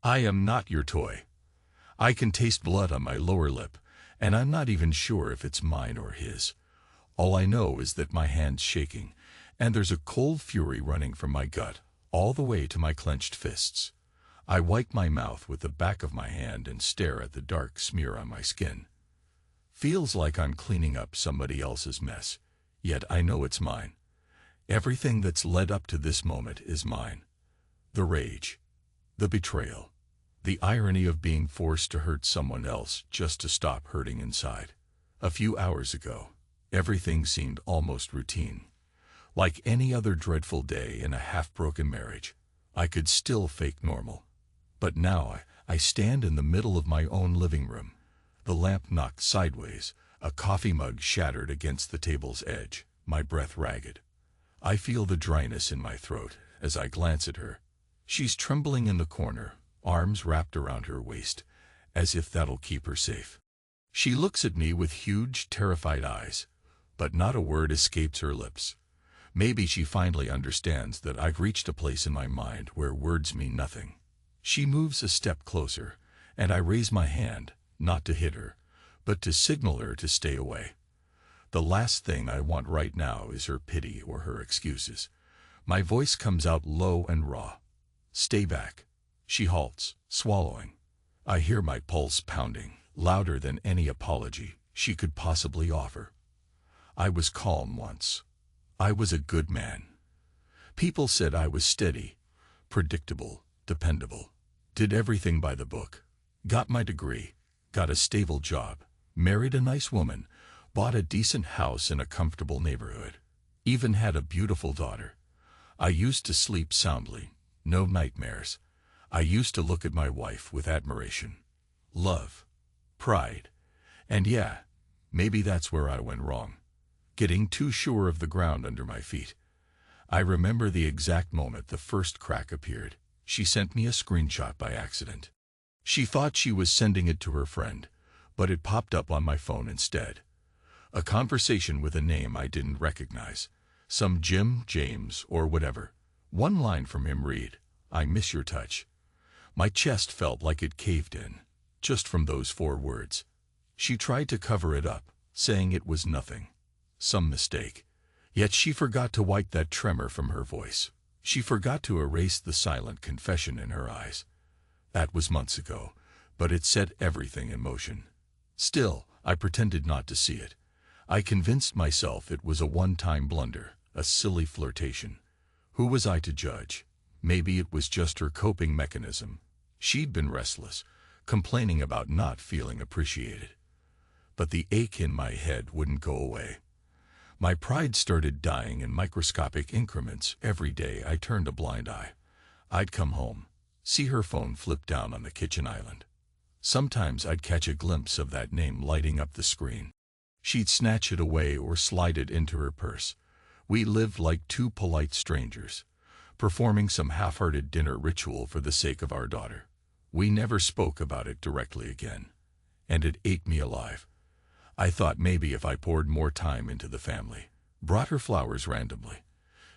I am not your toy. I can taste blood on my lower lip, and I'm not even sure if it's mine or his. All I know is that my hand's shaking, and there's a cold fury running from my gut all the way to my clenched fists. I wipe my mouth with the back of my hand and stare at the dark smear on my skin. Feels like I'm cleaning up somebody else's mess, yet I know it's mine. Everything that's led up to this moment is mine. The rage, the betrayal, the irony of being forced to hurt someone else just to stop hurting inside. A few hours ago, everything seemed almost routine. Like any other dreadful day in a half-broken marriage, I could still fake normal. But now I stand in the middle of my own living room. The lamp knocked sideways, a coffee mug shattered against the table's edge, my breath ragged. I feel the dryness in my throat as I glance at her. She's trembling in the corner, arms wrapped around her waist, as if that'll keep her safe. She looks at me with huge, terrified eyes, but not a word escapes her lips. Maybe she finally understands that I've reached a place in my mind where words mean nothing. She moves a step closer, and I raise my hand, not to hit her, but to signal her to stay away. The last thing I want right now is her pity or her excuses. My voice comes out low and raw. Stay back. She halts, swallowing. I hear my pulse pounding, louder than any apology she could possibly offer. I was calm once. I was a good man. People said I was steady, predictable, dependable. Did everything by the book. Got my degree, got a stable job, married a nice woman, bought a decent house in a comfortable neighborhood, even had a beautiful daughter. I used to sleep soundly, no nightmares. I used to look at my wife with admiration, love, pride, and yeah, maybe that's where I went wrong. Getting too sure of the ground under my feet. I remember the exact moment the first crack appeared. She sent me a screenshot by accident. She thought she was sending it to her friend, but it popped up on my phone instead. A conversation with a name I didn't recognize. Some Jim, James, or whatever. One line from him read, "I miss your touch." My chest felt like it caved in, just from those 4 words. She tried to cover it up, saying it was nothing. Some mistake. Yet she forgot to wipe that tremor from her voice. She forgot to erase the silent confession in her eyes. That was months ago, but it set everything in motion. Still, I pretended not to see it. I convinced myself it was a one-time blunder, a silly flirtation. Who was I to judge? Maybe it was just her coping mechanism. She'd been restless, complaining about not feeling appreciated. But the ache in my head wouldn't go away. My pride started dying in microscopic increments every day I turned a blind eye. I'd come home, see her phone flip down on the kitchen island. Sometimes I'd catch a glimpse of that name lighting up the screen. She'd snatch it away or slide it into her purse. We lived like 2 polite strangers, performing some half-hearted dinner ritual for the sake of our daughter. We never spoke about it directly again, and it ate me alive. I thought maybe if I poured more time into the family, brought her flowers randomly,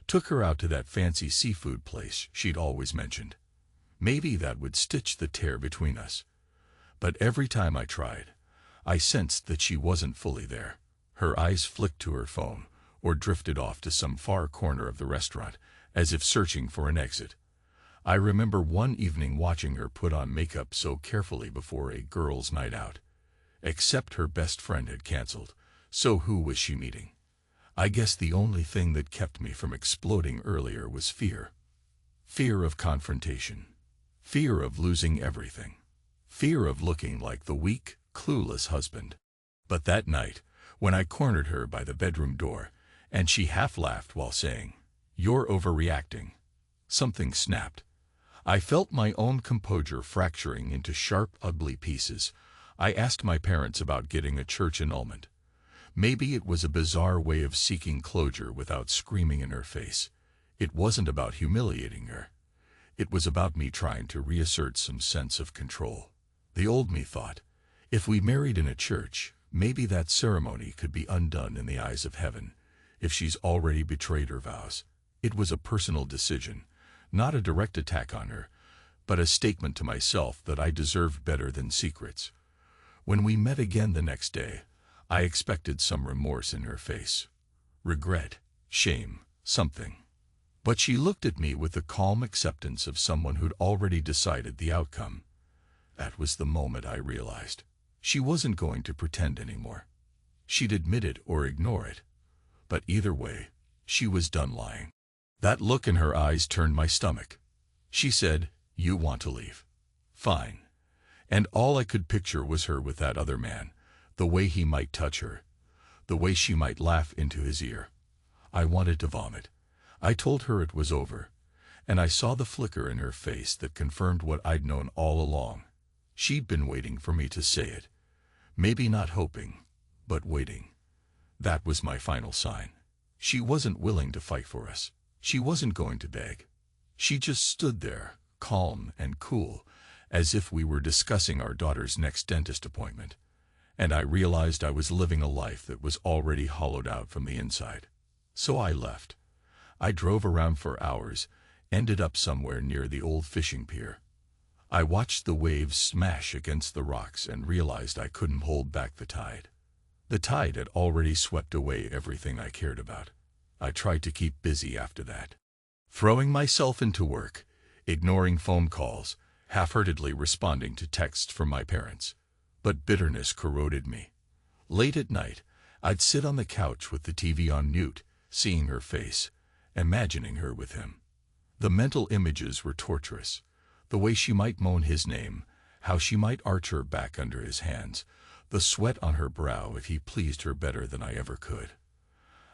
took her out to that fancy seafood place she'd always mentioned, maybe that would stitch the tear between us. But every time I tried, I sensed that she wasn't fully there. Her eyes flicked to her phone, or drifted off to some far corner of the restaurant, as if searching for an exit. I remember one evening watching her put on makeup so carefully before a girls' night out. Except her best friend had canceled, so who was she meeting? I guess the only thing that kept me from exploding earlier was fear. Fear of confrontation. Fear of losing everything. Fear of looking like the weak, clueless husband. But that night, when I cornered her by the bedroom door, and she half laughed while saying, "You're overreacting," something snapped. I felt my own composure fracturing into sharp, ugly pieces. I asked my parents about getting a church annulment. Maybe it was a bizarre way of seeking closure without screaming in her face. It wasn't about humiliating her. It was about me trying to reassert some sense of control. The old me thought, if we married in a church, maybe that ceremony could be undone in the eyes of heaven. If she's already betrayed her vows. It was a personal decision, not a direct attack on her, but a statement to myself that I deserved better than secrets. When we met again the next day, I expected some remorse in her face. Regret, shame, something. But she looked at me with the calm acceptance of someone who'd already decided the outcome. That was the moment I realized. She wasn't going to pretend anymore. She'd admit it or ignore it. But either way, she was done lying. That look in her eyes turned my stomach. She said, "You want to leave? Fine." And all I could picture was her with that other man, the way he might touch her, the way she might laugh into his ear. I wanted to vomit. I told her it was over, and I saw the flicker in her face that confirmed what I'd known all along. She'd been waiting for me to say it. Maybe not hoping, but waiting. That was my final sign. She wasn't willing to fight for us. She wasn't going to beg. She just stood there, calm and cool, as if we were discussing our daughter's next dentist appointment. And I realized I was living a life that was already hollowed out from the inside. So I left. I drove around for hours, ended up somewhere near the old fishing pier. I watched the waves smash against the rocks and realized I couldn't hold back the tide. The tide had already swept away everything I cared about. I tried to keep busy after that, throwing myself into work, ignoring phone calls, half-heartedly responding to texts from my parents. But bitterness corroded me. Late at night, I'd sit on the couch with the TV on mute, seeing her face, imagining her with him. The mental images were torturous. The way she might moan his name, how she might arch her back under his hands, the sweat on her brow if he pleased her better than I ever could.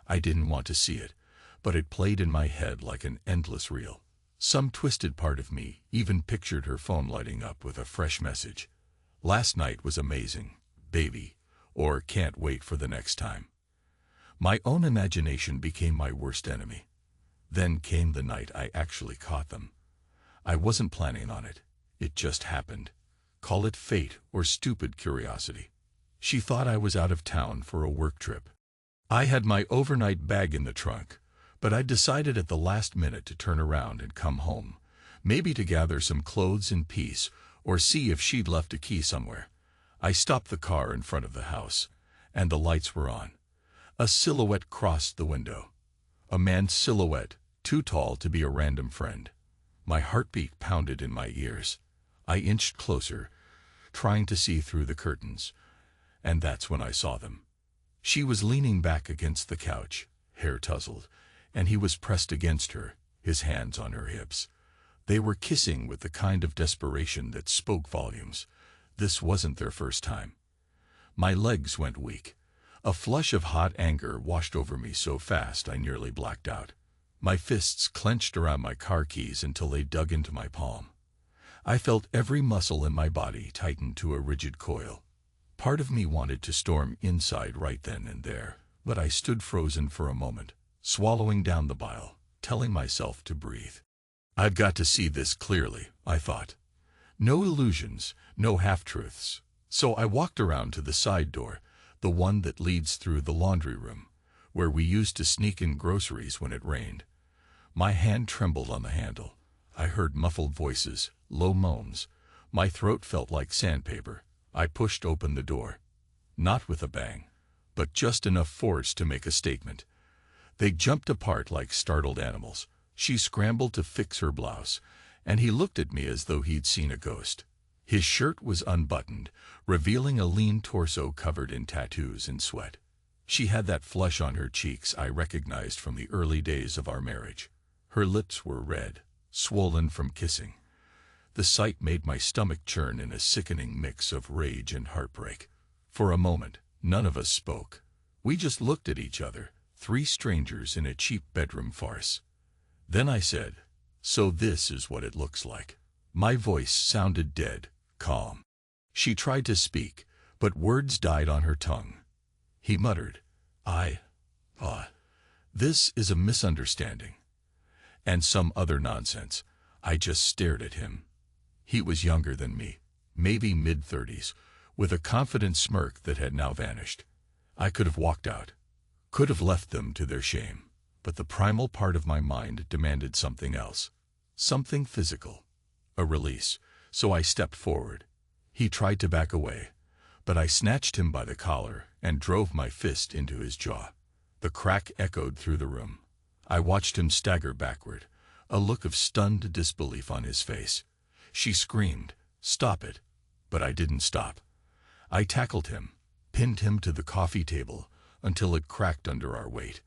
I didn't want to see it, but it played in my head like an endless reel. Some twisted part of me even pictured her phone lighting up with a fresh message. "Last night was amazing, baby," or "Can't wait for the next time." My own imagination became my worst enemy. Then came the night I actually caught them. I wasn't planning on it. It just happened. Call it fate or stupid curiosity. She thought I was out of town for a work trip. I had my overnight bag in the trunk, but I decided at the last minute to turn around and come home, maybe to gather some clothes in peace or see if she'd left a key somewhere. I stopped the car in front of the house, and the lights were on. A silhouette crossed the window. A man's silhouette, too tall to be a random friend. My heartbeat pounded in my ears. I inched closer, trying to see through the curtains, and that's when I saw them. She was leaning back against the couch, hair tousled, and he was pressed against her, his hands on her hips. They were kissing with the kind of desperation that spoke volumes. This wasn't their first time. My legs went weak. A flush of hot anger washed over me so fast I nearly blacked out. My fists clenched around my car keys until they dug into my palm. I felt every muscle in my body tighten to a rigid coil. Part of me wanted to storm inside right then and there, but I stood frozen for a moment, swallowing down the bile, telling myself to breathe. I've got to see this clearly, I thought. No illusions, no half-truths. So I walked around to the side door, the one that leads through the laundry room, where we used to sneak in groceries when it rained. My hand trembled on the handle. I heard muffled voices, low moans. My throat felt like sandpaper. I pushed open the door. Not with a bang, but just enough force to make a statement. They jumped apart like startled animals. She scrambled to fix her blouse, and he looked at me as though he'd seen a ghost. His shirt was unbuttoned, revealing a lean torso covered in tattoos and sweat. She had that flush on her cheeks I recognized from the early days of our marriage. Her lips were red, swollen from kissing. The sight made my stomach churn in a sickening mix of rage and heartbreak. For a moment, none of us spoke. We just looked at each other, three strangers in a cheap bedroom farce. Then I said, "So this is what it looks like." My voice sounded dead, calm. She tried to speak, but words died on her tongue. He muttered, This is a misunderstanding." And some other nonsense. I just stared at him. He was younger than me, maybe mid-30s, with a confident smirk that had now vanished. I could have walked out, could have left them to their shame, but the primal part of my mind demanded something else, something physical. a release, so I stepped forward. He tried to back away, but I snatched him by the collar and drove my fist into his jaw. The crack echoed through the room. I watched him stagger backward, a look of stunned disbelief on his face. She screamed, "Stop it!" But I didn't stop. I tackled him, pinned him to the coffee table until it cracked under our weight.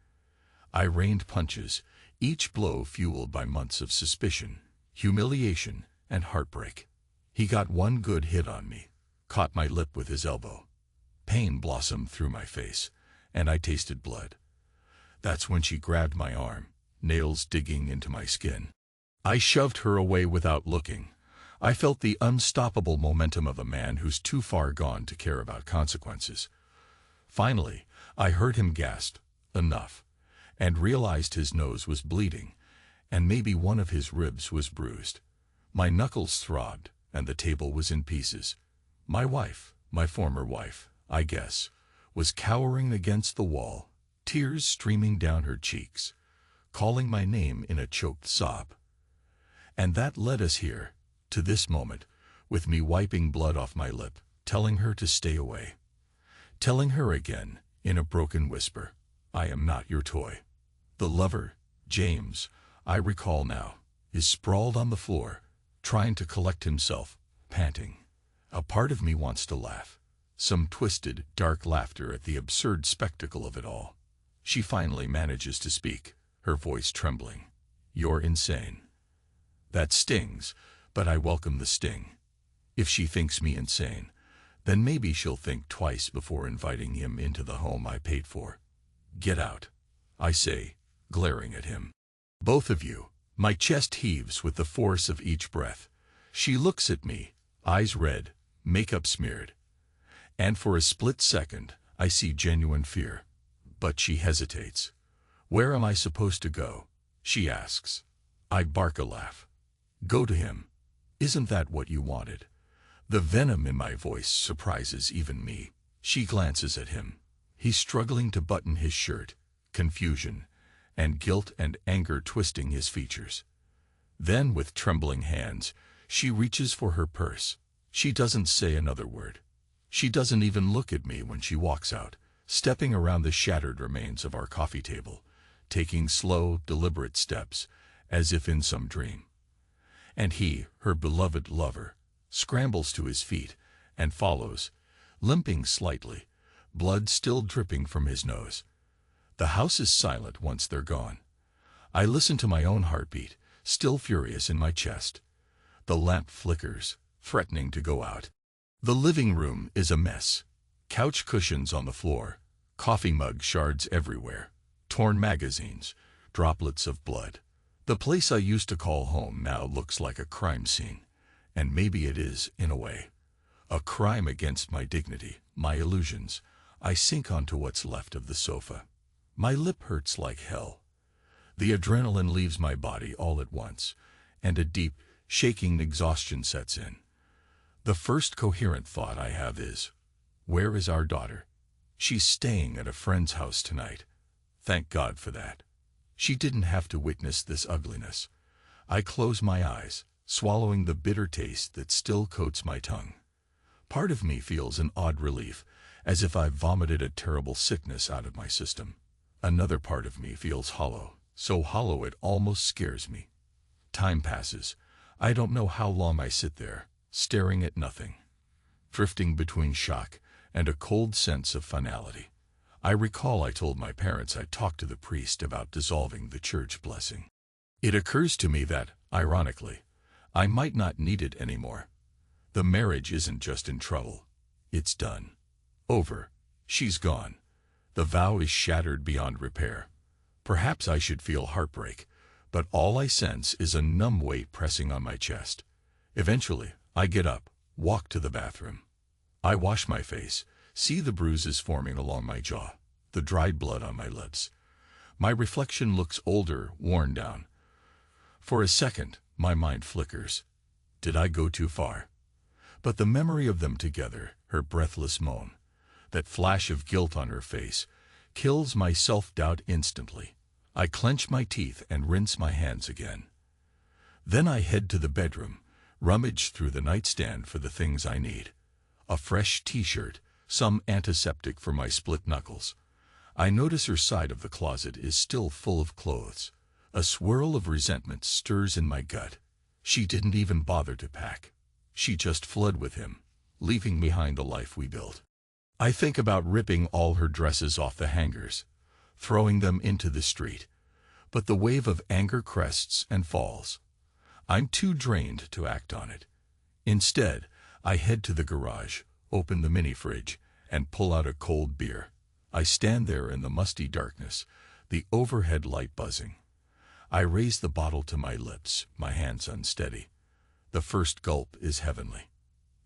I rained punches, each blow fueled by months of suspicion, humiliation, and heartbreak. He got one good hit on me, caught my lip with his elbow. Pain blossomed through my face, and I tasted blood. That's when she grabbed my arm, nails digging into my skin. I shoved her away without looking. I felt the unstoppable momentum of a man who's too far gone to care about consequences. Finally, I heard him gasp, "Enough," and realized his nose was bleeding, and maybe one of his ribs was bruised. My knuckles throbbed, and the table was in pieces. My wife, my former wife, I guess, was cowering against the wall, tears streaming down her cheeks, calling my name in a choked sob. And that led us here, to this moment, with me wiping blood off my lip, telling her to stay away. Telling her again, in a broken whisper, "I am not your toy." The lover, James, I recall now, is sprawled on the floor, trying to collect himself, panting. A part of me wants to laugh, some twisted, dark laughter at the absurd spectacle of it all. She finally manages to speak, her voice trembling. "You're insane." That stings, but I welcome the sting. If she thinks me insane, then maybe she'll think twice before inviting him into the home I paid for. "Get out," I say, glaring at him. "Both of you." My chest heaves with the force of each breath. She looks at me, eyes red, makeup smeared. And for a split second, I see genuine fear. But she hesitates. "Where am I supposed to go?" she asks. I bark a laugh. "Go to him. Isn't that what you wanted?" The venom in my voice surprises even me. She glances at him. He's struggling to button his shirt, confusion, and guilt and anger twisting his features. Then, with trembling hands, she reaches for her purse. She doesn't say another word. She doesn't even look at me when she walks out, stepping around the shattered remains of our coffee table, taking slow, deliberate steps, as if in some dream. And he, her beloved lover, scrambles to his feet and follows, limping slightly, blood still dripping from his nose. The house is silent once they're gone. I listen to my own heartbeat, still furious in my chest. The lamp flickers, threatening to go out. The living room is a mess. Couch cushions on the floor, coffee mug shards everywhere, torn magazines, droplets of blood. The place I used to call home now looks like a crime scene, and maybe it is, in a way. A crime against my dignity, my illusions. I sink onto what's left of the sofa. My lip hurts like hell. The adrenaline leaves my body all at once, and a deep, shaking exhaustion sets in. The first coherent thought I have is, where is our daughter? She's staying at a friend's house tonight. Thank God for that. She didn't have to witness this ugliness. I close my eyes, swallowing the bitter taste that still coats my tongue. Part of me feels an odd relief, as if I've vomited a terrible sickness out of my system. Another part of me feels hollow, so hollow it almost scares me. Time passes. I don't know how long I sit there, staring at nothing, drifting between shock and a cold sense of finality. I recall I told my parents I'd talk to the priest about dissolving the church blessing. It occurs to me that, ironically, I might not need it anymore. The marriage isn't just in trouble. It's done. Over. She's gone. The vow is shattered beyond repair. Perhaps I should feel heartbreak, but all I sense is a numb weight pressing on my chest. Eventually, I get up, walk to the bathroom. I wash my face, see the bruises forming along my jaw, the dried blood on my lips. My reflection looks older, worn down. For a second, my mind flickers. Did I go too far? But the memory of them together, her breathless moan, that flash of guilt on her face, kills my self-doubt instantly. I clench my teeth and rinse my hands again. Then I head to the bedroom, rummage through the nightstand for the things I need. A fresh t-shirt, some antiseptic for my split knuckles. I notice her side of the closet is still full of clothes. A swirl of resentment stirs in my gut. She didn't even bother to pack. She just fled with him, leaving behind the life we built. I think about ripping all her dresses off the hangers, throwing them into the street. But the wave of anger crests and falls. I'm too drained to act on it. Instead, I head to the garage, open the mini fridge, and pull out a cold beer. I stand there in the musty darkness, the overhead light buzzing. I raise the bottle to my lips, my hands unsteady. The first gulp is heavenly.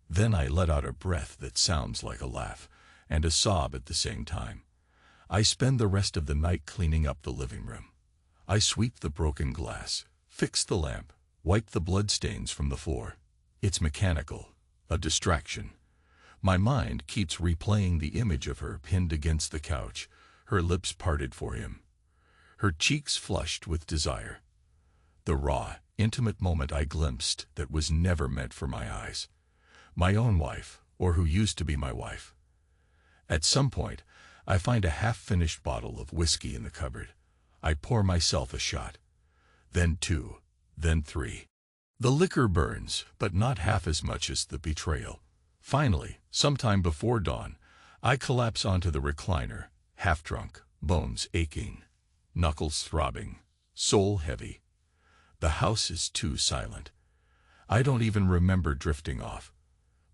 Then I let out a breath that sounds like a laugh, and a sob at the same time. I spend the rest of the night cleaning up the living room. I sweep the broken glass, fix the lamp, wipe the bloodstains from the floor. It's mechanical, a distraction. My mind keeps replaying the image of her pinned against the couch, her lips parted for him, her cheeks flushed with desire. The raw, intimate moment I glimpsed that was never meant for my eyes. My own wife, or who used to be my wife. At some point, I find a half-finished bottle of whiskey in the cupboard. I pour myself a shot. Then two, then three. The liquor burns, but not half as much as the betrayal. Finally, sometime before dawn, I collapse onto the recliner, half-drunk, bones aching, knuckles throbbing, soul heavy. The house is too silent. I don't even remember drifting off.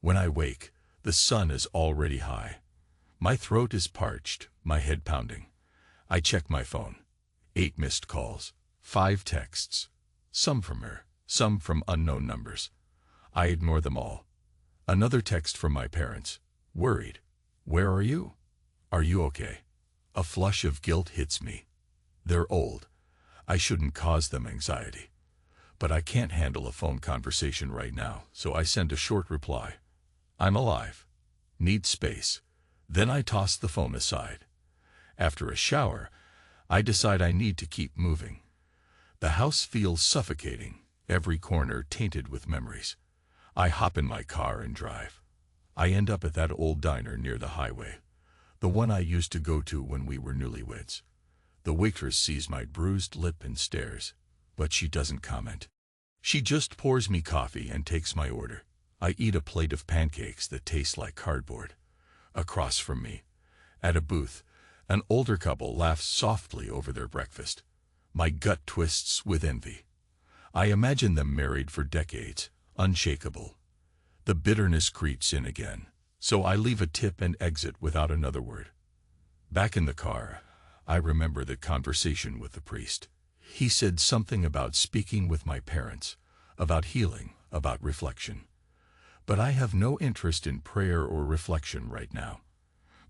When I wake, the sun is already high. My throat is parched, my head pounding. I check my phone. 8 missed calls, 5 texts. Some from her, some from unknown numbers. I ignore them all. Another text from my parents. Worried. Where are you? Are you okay? A flush of guilt hits me. They're old. I shouldn't cause them anxiety. But I can't handle a phone conversation right now, so I send a short reply. I'm alive. Need space. Then I toss the phone aside. After a shower, I decide I need to keep moving. The house feels suffocating, every corner tainted with memories. I hop in my car and drive. I end up at that old diner near the highway, the one I used to go to when we were newlyweds. The waitress sees my bruised lip and stares, but she doesn't comment. She just pours me coffee and takes my order. I eat a plate of pancakes that taste like cardboard. Across from me, at a booth, an older couple laughs softly over their breakfast. My gut twists with envy. I imagine them married for decades, unshakable. The bitterness creeps in again, so I leave a tip and exit without another word. Back in the car, I remember the conversation with the priest. He said something about speaking with my parents, about healing, about reflection. But I have no interest in prayer or reflection right now.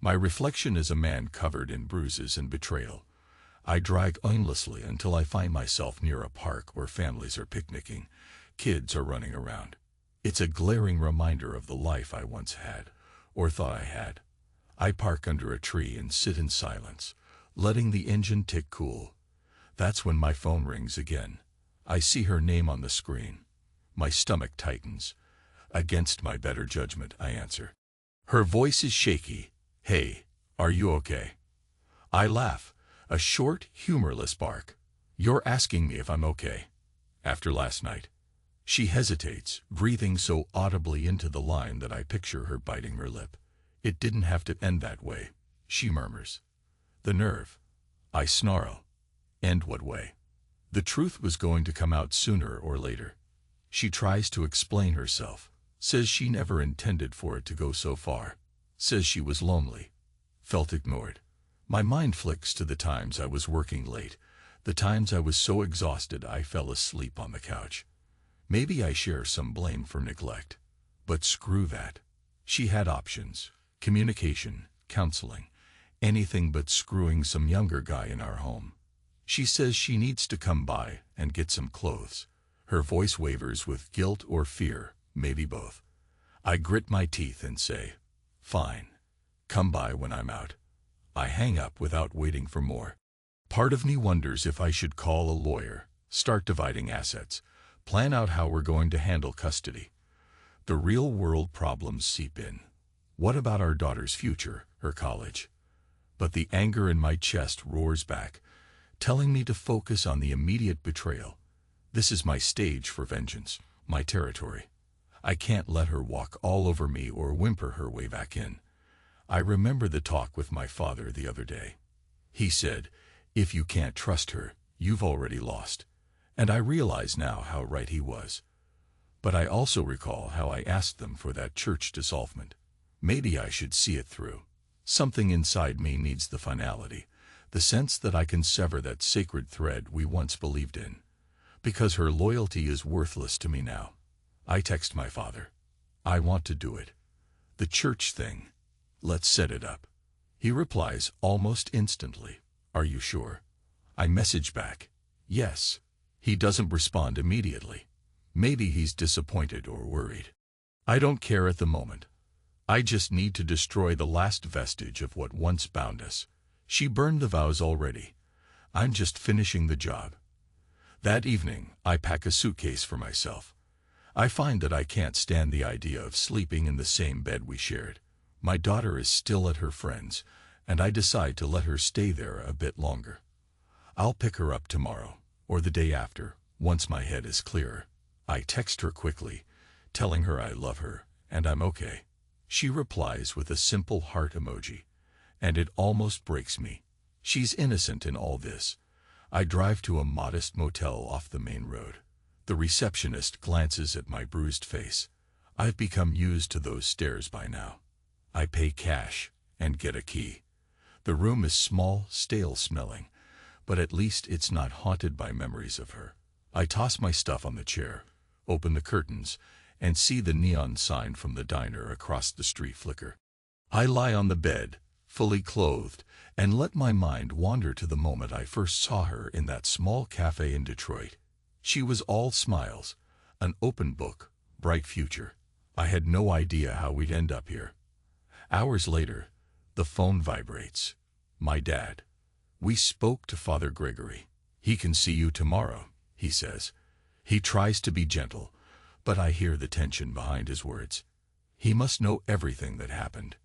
My reflection is a man covered in bruises and betrayal. I drag aimlessly until I find myself near a park where families are picnicking, kids are running around. It's a glaring reminder of the life I once had, or thought I had. I park under a tree and sit in silence, letting the engine tick cool. That's when my phone rings again. I see her name on the screen. My stomach tightens. Against my better judgment, I answer. Her voice is shaky. Hey, are you okay? I laugh, a short, humorless bark. You're asking me if I'm okay. After last night. She hesitates, breathing so audibly into the line that I picture her biting her lip. It didn't have to end that way, she murmurs. The nerve. I snarl. End what way? The truth was going to come out sooner or later. She tries to explain herself, says she never intended for it to go so far, says she was lonely, felt ignored. My mind flicks to the times I was working late, the times I was so exhausted I fell asleep on the couch. Maybe I share some blame for neglect. But screw that. She had options, communication, counseling, anything but screwing some younger guy in our home. She says she needs to come by and get some clothes. Her voice wavers with guilt or fear, maybe both. I grit my teeth and say, fine. Come by when I'm out. I hang up without waiting for more. Part of me wonders if I should call a lawyer, start dividing assets, Plan out how we're going to handle custody. The real-world problems seep in. What about our daughter's future, her college? But the anger in my chest roars back, telling me to focus on the immediate betrayal. This is my stage for vengeance, my territory. I can't let her walk all over me or whimper her way back in. I remember the talk with my father the other day. He said, "If you can't trust her, you've already lost." And I realize now how right he was. But I also recall how I asked them for that church dissolvement. Maybe I should see it through. Something inside me needs the finality, the sense that I can sever that sacred thread we once believed in. Because her loyalty is worthless to me now. I text my father. I want to do it. The church thing. Let's set it up. He replies almost instantly. Are you sure? I message back. Yes. He doesn't respond immediately. Maybe he's disappointed or worried. I don't care at the moment. I just need to destroy the last vestige of what once bound us. She burned the vows already. I'm just finishing the job. That evening, I pack a suitcase for myself. I find that I can't stand the idea of sleeping in the same bed we shared. My daughter is still at her friend's, and I decide to let her stay there a bit longer. I'll pick her up tomorrow, or the day after, once my head is clearer. I text her quickly, telling her I love her, and I'm okay. She replies with a simple heart emoji, and it almost breaks me. She's innocent in all this. I drive to a modest motel off the main road. The receptionist glances at my bruised face. I've become used to those stares by now. I pay cash and get a key. The room is small, stale-smelling, but at least it's not haunted by memories of her. I toss my stuff on the chair, open the curtains, and see the neon sign from the diner across the street flicker. I lie on the bed, fully clothed, and let my mind wander to the moment I first saw her in that small cafe in Detroit. She was all smiles, an open book, bright future. I had no idea how we'd end up here. Hours later, the phone vibrates. My dad. We spoke to Father Gregory. He can see you tomorrow, he says. He tries to be gentle, but I hear the tension behind his words. He must know everything that happened.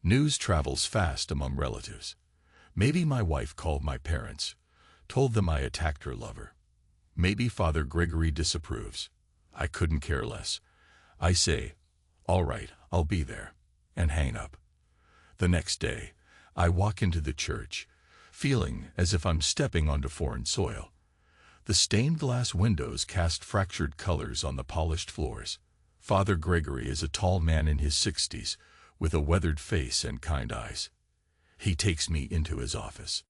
News travels fast among relatives. Maybe my wife called my parents, told them I attacked her lover. Maybe Father Gregory disapproves. I couldn't care less. I say, all right, I'll be there, and hang up. The next day, I walk into the church, feeling as if I'm stepping onto foreign soil. The stained glass windows cast fractured colors on the polished floors. Father Gregory is a tall man in his 60s, with a weathered face and kind eyes. He takes me into his office.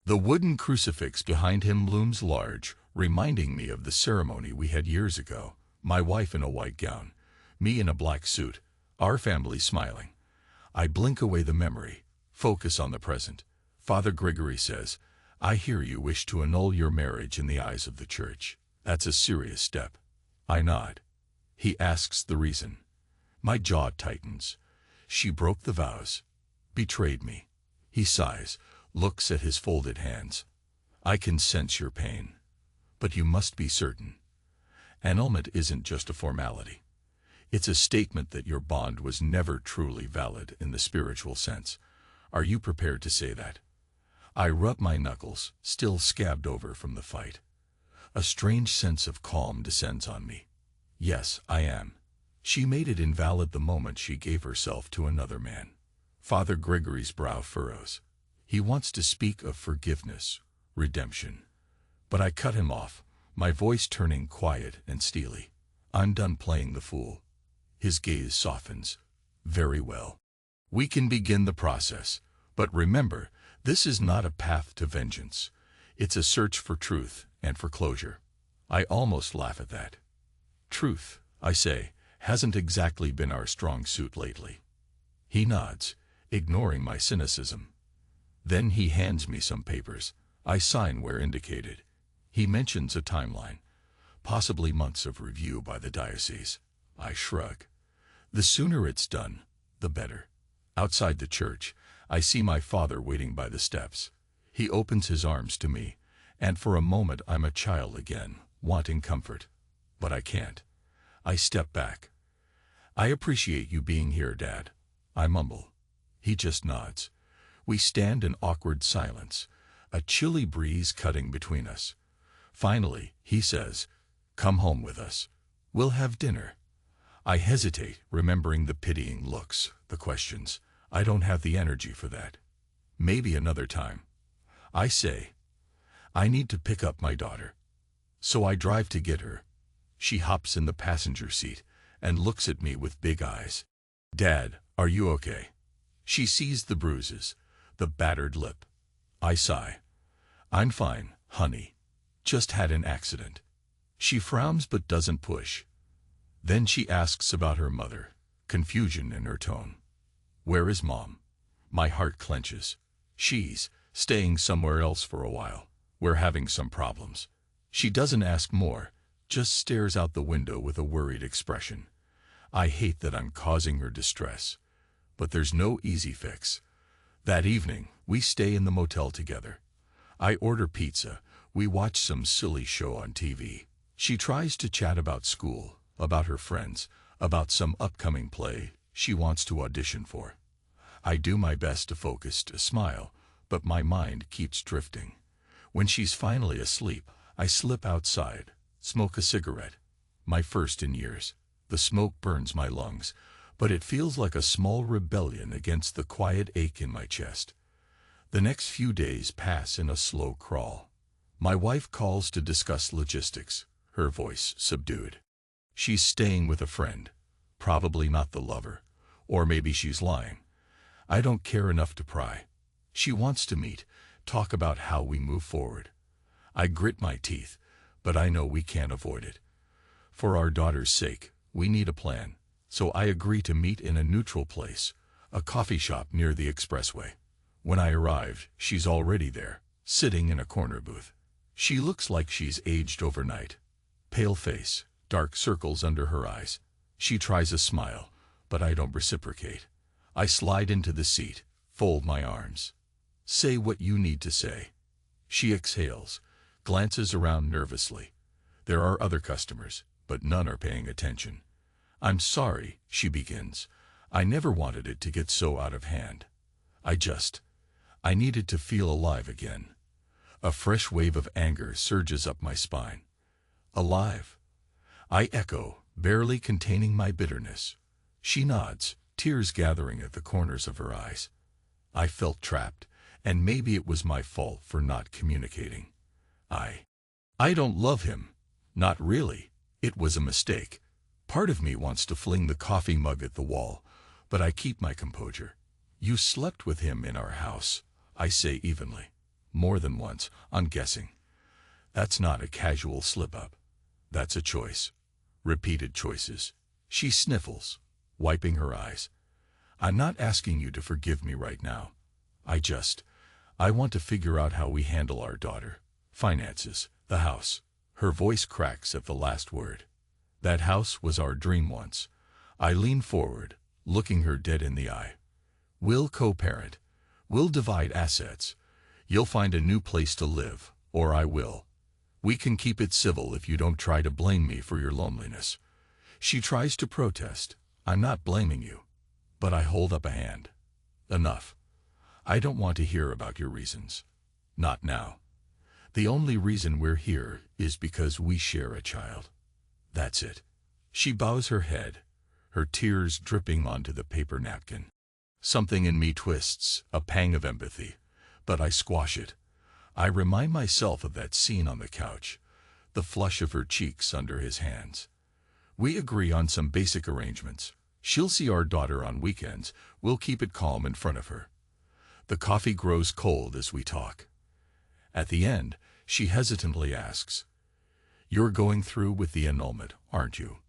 The wooden crucifix behind him looms large, reminding me of the ceremony we had years ago. My wife in a white gown, me in a black suit, our family smiling. I blink away the memory, focus on the present. Father Gregory says, I hear you wish to annul your marriage in the eyes of the church. That's a serious step. I nod. He asks the reason. My jaw tightens. She broke the vows, betrayed me. He sighs, looks at his folded hands. I can sense your pain. But you must be certain. Annulment isn't just a formality. It's a statement that your bond was never truly valid in the spiritual sense. Are you prepared to say that? I rub my knuckles, still scabbed over from the fight. A strange sense of calm descends on me. Yes, I am. She made it invalid the moment she gave herself to another man. Father Gregory's brow furrows. He wants to speak of forgiveness, redemption. But I cut him off, my voice turning quiet and steely. I'm done playing the fool. His gaze softens. Very well. We can begin the process. But remember, this is not a path to vengeance. It's a search for truth and for closure. I almost laugh at that. Truth, I say, hasn't exactly been our strong suit lately. He nods, ignoring my cynicism. Then he hands me some papers. I sign where indicated. He mentions a timeline, possibly months of review by the diocese. I shrug. The sooner it's done, the better. Outside the church, I see my father waiting by the steps. He opens his arms to me, and for a moment I'm a child again, wanting comfort. but I can't. I step back. I appreciate you being here, Dad. I mumble. He just nods. We stand in awkward silence, a chilly breeze cutting between us. Finally, he says, "Come home with us. We'll have dinner." I hesitate, remembering the pitying looks, the questions. I don't have the energy for that. Maybe another time. I say, I need to pick up my daughter. So I drive to get her. She hops in the passenger seat and looks at me with big eyes. "Dad, are you okay?" She sees the bruises, the battered lip. I sigh. "I'm fine, honey. Just had an accident." She frowns but doesn't push. Then she asks about her mother, confusion in her tone. "Where is Mom?" My heart clenches. "She's staying somewhere else for a while. We're having some problems." She doesn't ask more, just stares out the window with a worried expression. I hate that I'm causing her distress. But there's no easy fix. That evening, we stay in the motel together. I order pizza. We watch some silly show on TV. She tries to chat about school, about her friends, about some upcoming play she wants to audition for. I do my best to focus, to smile, but my mind keeps drifting. When she's finally asleep, I slip outside, smoke a cigarette. My first in years. The smoke burns my lungs, but it feels like a small rebellion against the quiet ache in my chest. The next few days pass in a slow crawl. My wife calls to discuss logistics, her voice subdued. She's staying with a friend, probably not the lover, or maybe she's lying. I don't care enough to pry. She wants to meet, talk about how we move forward. I grit my teeth, but I know we can't avoid it. For our daughter's sake, we need a plan, so I agree to meet in a neutral place, a coffee shop near the expressway. When I arrive, she's already there, sitting in a corner booth. She looks like she's aged overnight. Pale face, dark circles under her eyes. She tries a smile, but I don't reciprocate. I slide into the seat, fold my arms. "Say what you need to say." She exhales, glances around nervously. There are other customers, but none are paying attention. "I'm sorry," she begins. "I never wanted it to get so out of hand. I needed to feel alive again." A fresh wave of anger surges up my spine. "Alive?" I echo, barely containing my bitterness. She nods, tears gathering at the corners of her eyes. I felt trapped, and maybe it was my fault for not communicating. I don't love him. Not really. It was a mistake. Part of me wants to fling the coffee mug at the wall, but I keep my composure. "You slept with him in our house," I say evenly. "More than once, I'm guessing." That's not a casual slip-up. That's a choice. Repeated choices. She sniffles, wiping her eyes. "I'm not asking you to forgive me right now. I want to figure out how we handle our daughter. Finances, the house." Her voice cracks at the last word. "That house was our dream once." I lean forward, looking her dead in the eye. "We'll co-parent. We'll divide assets. You'll find a new place to live, or I will. We can keep it civil if you don't try to blame me for your loneliness." She tries to protest. "I'm not blaming you." But I hold up a hand. "Enough. I don't want to hear about your reasons. Not now. The only reason we're here is because we share a child. That's it." She bows her head, her tears dripping onto the paper napkin. Something in me twists, a pang of empathy, but I squash it. I remind myself of that scene on the couch, the flush of her cheeks under his hands. We agree on some basic arrangements. She'll see our daughter on weekends. We'll keep it calm in front of her. The coffee grows cold as we talk. At the end, she hesitantly asks, "You're going through with the annulment, aren't you?"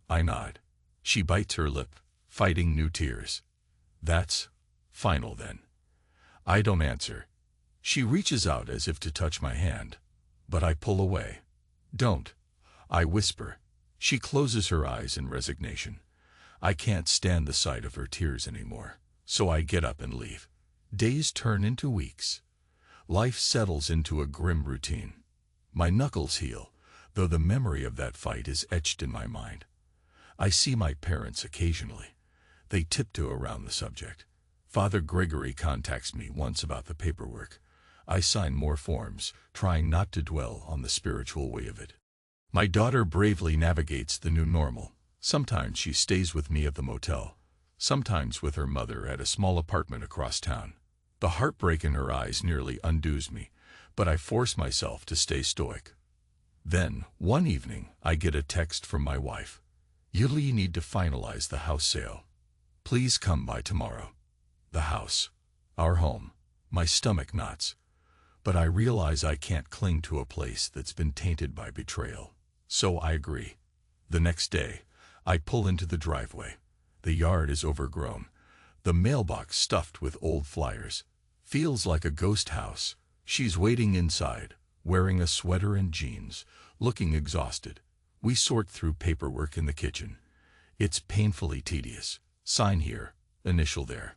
I nod. She bites her lip, fighting new tears. "That's final then." I don't answer. She reaches out as if to touch my hand, but I pull away. "Don't," I whisper. She closes her eyes in resignation. I can't stand the sight of her tears anymore, so I get up and leave. Days turn into weeks. Life settles into a grim routine. My knuckles heal, though the memory of that fight is etched in my mind. I see my parents occasionally. They tiptoe around the subject. Father Gregory contacts me once about the paperwork. I sign more forms, trying not to dwell on the spiritual way of it. My daughter bravely navigates the new normal. Sometimes she stays with me at the motel, sometimes with her mother at a small apartment across town. The heartbreak in her eyes nearly undoes me, but I force myself to stay stoic. Then, one evening, I get a text from my wife. You need to finalize the house sale. Please come by tomorrow. The house. Our home. My stomach knots. But I realize I can't cling to a place that's been tainted by betrayal. So I agree. The next day, I pull into the driveway. The yard is overgrown. The mailbox stuffed with old flyers. Feels like a ghost house. She's waiting inside, wearing a sweater and jeans, looking exhausted. We sort through paperwork in the kitchen. It's painfully tedious. Sign here, initial there.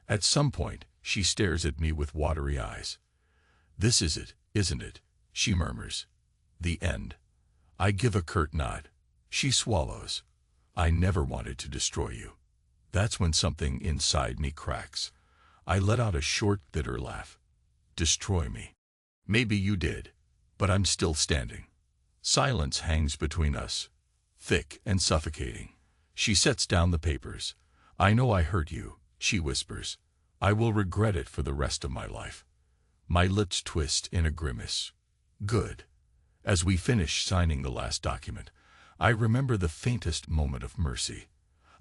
At some point, she stares at me with watery eyes. This is it, isn't it? She murmurs. The end. I give a curt nod. She swallows. I never wanted to destroy you. That's when something inside me cracks. I let out a short, bitter laugh. Destroy me. Maybe you did, but I'm still standing. Silence hangs between us, thick and suffocating. She sets down the papers. I know I hurt you, she whispers. I will regret it for the rest of my life. My lips twist in a grimace. Good. As we finish signing the last document, I remember the faintest moment of mercy.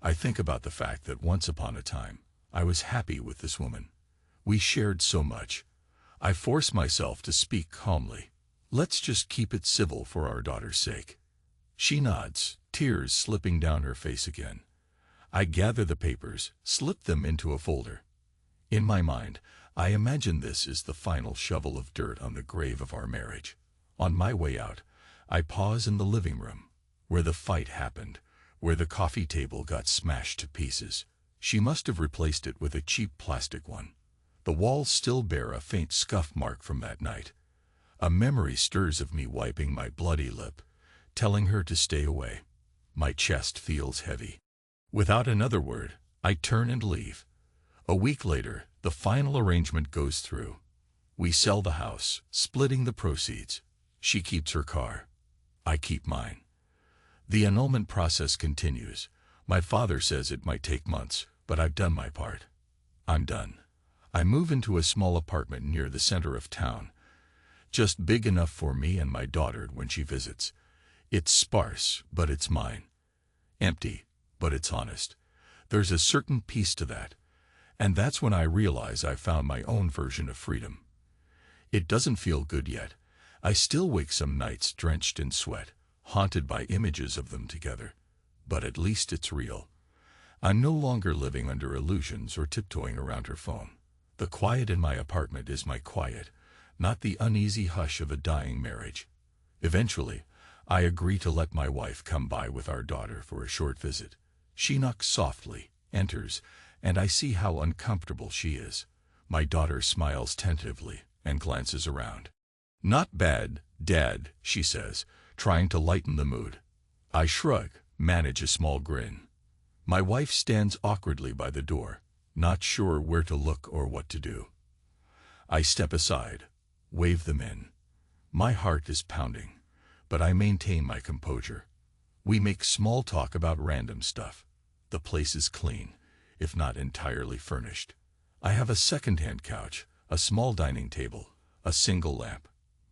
I think about the fact that once upon a time, I was happy with this woman. We shared so much. I force myself to speak calmly. Let's just keep it civil for our daughter's sake. She nods, tears slipping down her face again. I gather the papers, slip them into a folder. In my mind, I imagine this is the final shovel of dirt on the grave of our marriage. On my way out, I pause in the living room, where the fight happened, where the coffee table got smashed to pieces. She must have replaced it with a cheap plastic one. The walls still bear a faint scuff mark from that night. A memory stirs of me wiping my bloody lip, telling her to stay away. My chest feels heavy. Without another word, I turn and leave. A week later, the final arrangement goes through. We sell the house, splitting the proceeds. She keeps her car. I keep mine. The annulment process continues. My father says it might take months, but I've done my part. I'm done. I move into a small apartment near the center of town, just big enough for me and my daughter when she visits. It's sparse, but it's mine. Empty, but it's honest. There's a certain peace to that, and that's when I realize I've found my own version of freedom. It doesn't feel good yet. I still wake some nights drenched in sweat, haunted by images of them together. But at least it's real. I'm no longer living under illusions or tiptoeing around her phone. The quiet in my apartment is my quiet, not the uneasy hush of a dying marriage. Eventually, I agree to let my wife come by with our daughter for a short visit. She knocks softly, enters, and I see how uncomfortable she is. My daughter smiles tentatively and glances around. "Not bad, Dad," she says, trying to lighten the mood. I shrug, manage a small grin. My wife stands awkwardly by the door, not sure where to look or what to do. I step aside, wave them in. My heart is pounding, but I maintain my composure. We make small talk about random stuff. The place is clean, if not entirely furnished. I have a second-hand couch, a small dining table, a single lamp.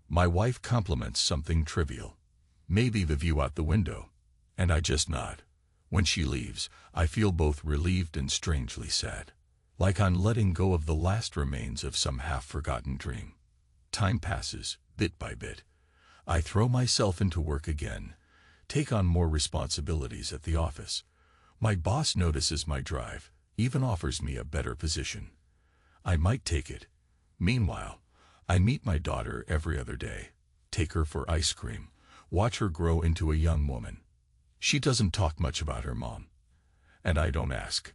My wife compliments something trivial, maybe the view out the window, and I just nod. When she leaves, I feel both relieved and strangely sad, like I'm letting go of the last remains of some half-forgotten dream. Time passes, bit by bit. I throw myself into work again, take on more responsibilities at the office. My boss notices my drive, even offers me a better position. I might take it. Meanwhile, I meet my daughter every other day, take her for ice cream, watch her grow into a young woman. She doesn't talk much about her mom, and I don't ask.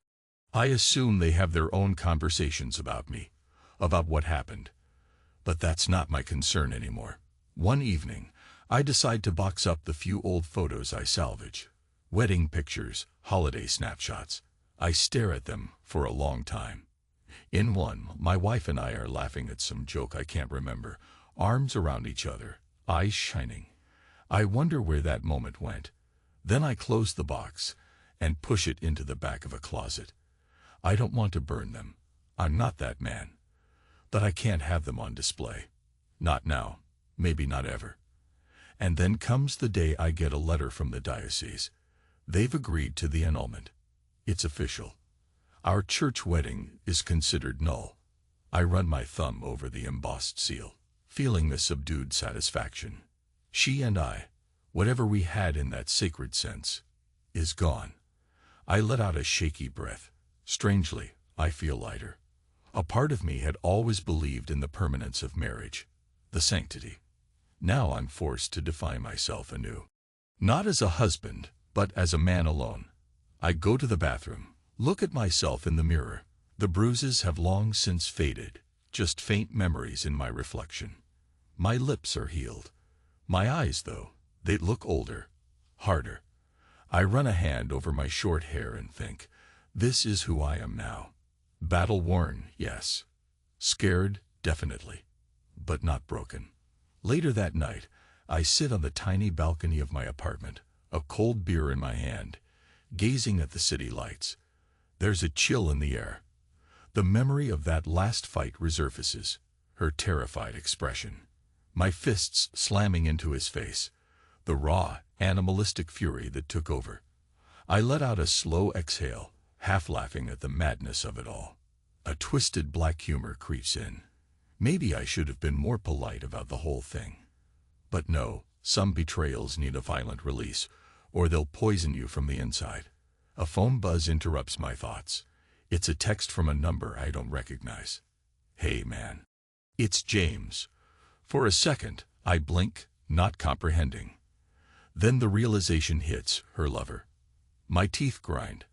I assume they have their own conversations about me, about what happened. But that's not my concern anymore. One evening, I decide to box up the few old photos I salvage. Wedding pictures, holiday snapshots. I stare at them for a long time. In one, my wife and I are laughing at some joke I can't remember, arms around each other, eyes shining. I wonder where that moment went. Then I close the box and push it into the back of a closet. I don't want to burn them. I'm not that man. But I can't have them on display. Not now. Maybe not ever. And then comes the day I get a letter from the diocese. They've agreed to the annulment. It's official. Our church wedding is considered null. I run my thumb over the embossed seal, feeling the subdued satisfaction. She and I, whatever we had in that sacred sense, is gone. I let out a shaky breath. Strangely, I feel lighter. A part of me had always believed in the permanence of marriage, the sanctity. Now I'm forced to define myself anew. Not as a husband, but as a man alone. I go to the bathroom, look at myself in the mirror. The bruises have long since faded, just faint memories in my reflection. My lips are healed. My eyes, though, they look older, harder. I run a hand over my short hair and think, this is who I am now. Battle-worn, yes. Scared, definitely. But not broken. Later that night, I sit on the tiny balcony of my apartment, a cold beer in my hand, gazing at the city lights. There's a chill in the air. The memory of that last fight resurfaces, her terrified expression. My fists slamming into his face, the raw, animalistic fury that took over. I let out a slow exhale, half laughing at the madness of it all. A twisted black humor creeps in. Maybe I should have been more polite about the whole thing. But no, some betrayals need a violent release, or they'll poison you from the inside. A phone buzz interrupts my thoughts. It's a text from a number I don't recognize. Hey, man. It's James. For a second, I blink, not comprehending. Then the realization hits, her lover. My teeth grind.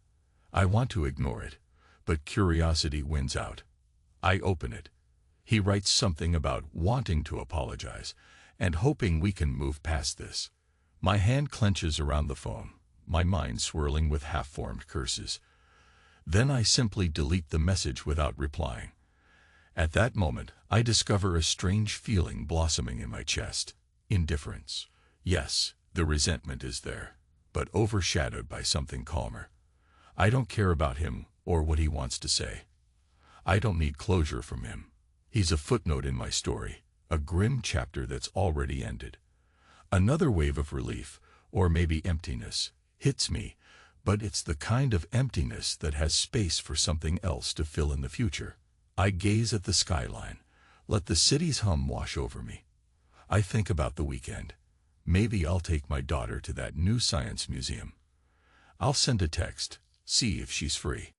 I want to ignore it, but curiosity wins out. I open it. He writes something about wanting to apologize and hoping we can move past this. My hand clenches around the phone, my mind swirling with half-formed curses. Then I simply delete the message without replying. At that moment, I discover a strange feeling blossoming in my chest. Indifference. Yes, the resentment is there, but overshadowed by something calmer. I don't care about him or what he wants to say. I don't need closure from him. He's a footnote in my story, a grim chapter that's already ended. Another wave of relief, or maybe emptiness, hits me, but it's the kind of emptiness that has space for something else to fill in the future. I gaze at the skyline, let the city's hum wash over me. I think about the weekend. Maybe I'll take my daughter to that new science museum. I'll send a text, see if she's free.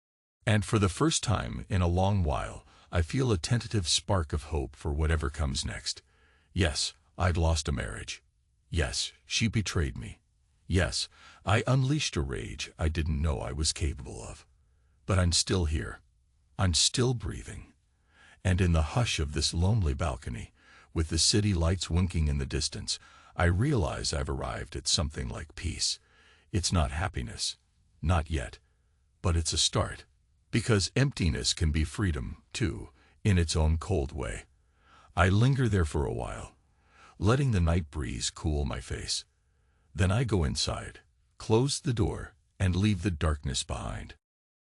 And for the first time in a long while, I feel a tentative spark of hope for whatever comes next. Yes, I'd lost a marriage. Yes, she betrayed me. Yes, I unleashed a rage I didn't know I was capable of. But I'm still here. I'm still breathing. And in the hush of this lonely balcony, with the city lights winking in the distance, I realize I've arrived at something like peace. It's not happiness. Not yet. But it's a start. Because emptiness can be freedom, too, in its own cold way. I linger there for a while, letting the night breeze cool my face. Then I go inside, close the door, and leave the darkness behind.